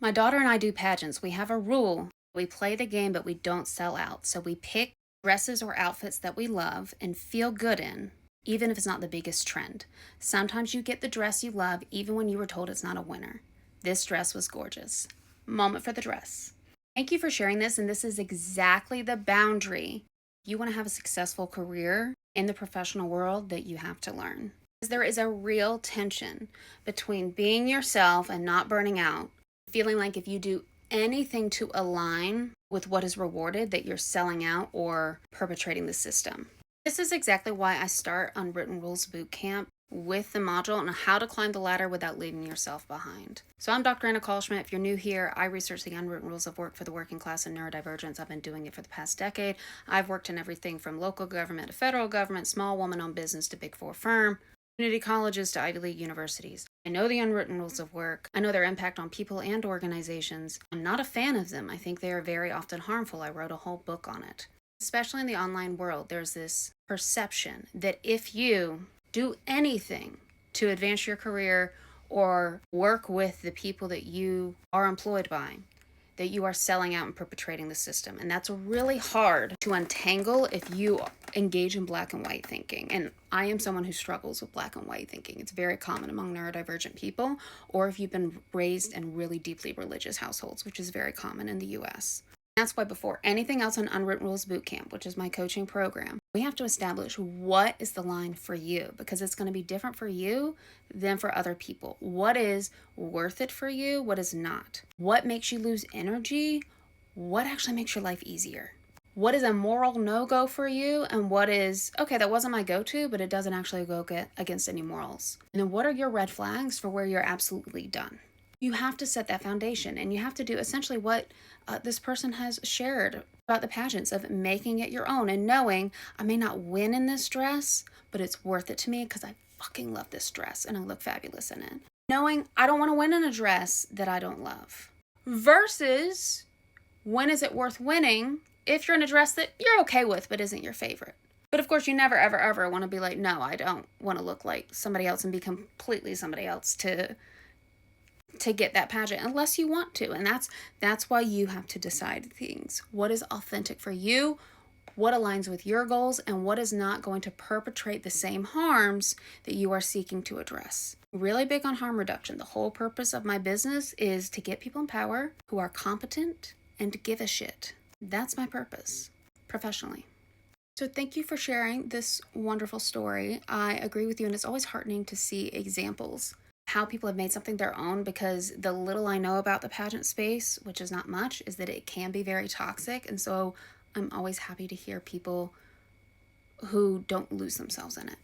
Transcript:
My daughter and I do pageants. We have a rule. We play the game, but we don't sell out. So we pick dresses or outfits that we love and feel good in, even if it's not the biggest trend. Sometimes you get the dress you love, even when you were told it's not a winner. This dress was gorgeous. Moment for the dress. Thank you for sharing this, and this is exactly the boundary you want to have a successful career in the professional world that you have to learn. There is a real tension between being yourself and not burning out, feeling like if you do anything to align with what is rewarded, that you're selling out or perpetrating the system. This is exactly why I start Unwritten Rules Bootcamp with the module on how to climb the ladder without leaving yourself behind. So I'm Dr. Anna Kalschmidt. If you're new here, I research the unwritten rules of work for the working class and neurodivergence. I've been doing it for the past decade. I've worked in everything from local government to federal government, small woman-owned business to big four firm, community colleges to Ivy League universities. I know the unwritten rules of work. I know their impact on people and organizations. I'm not a fan of them. I think they are very often harmful. I wrote a whole book on it. Especially in the online world, there's this perception that if you do anything to advance your career or work with the people that you are employed by, that you are selling out and perpetrating the system. And that's really hard to untangle if you engage in black and white thinking. And I am someone who struggles with black and white thinking. It's very common among neurodivergent people, or if you've been raised in really deeply religious households, which is very common in the US. That's why before anything else on Unwritten Rules Bootcamp, which is my coaching program, we have to establish what is the line for you, because it's going to be different for you than for other people. What is worth it for you? What is not? What makes you lose energy? What actually makes your life easier? What is a moral no-go for you? And what is, okay, that wasn't my go-to, but it doesn't actually go against any morals. And then what are your red flags for where you're absolutely done? You have to set that foundation, and you have to do essentially what this person has shared about the pageants, of making it your own and knowing I may not win in this dress, but it's worth it to me because I fucking love this dress and I look fabulous in it. Knowing I don't want to win in a dress that I don't love. Versus, when is it worth winning if you're in a dress that you're okay with but isn't your favorite? But of course, you never, ever, ever want to be like, no, I don't want to look like somebody else and be completely somebody else to get that pageant, unless you want to. And that's why you have to decide things. What is authentic for you? What aligns with your goals? And what is not going to perpetrate the same harms that you are seeking to address? Really big on harm reduction. The whole purpose of my business is to get people in power who are competent and to give a shit. That's my purpose professionally. So thank you for sharing this wonderful story. I agree with you, and it's always heartening to see examples how people have made something their own, because the little I know about the pageant space, which is not much, is that it can be very toxic. And so I'm always happy to hear people who don't lose themselves in it.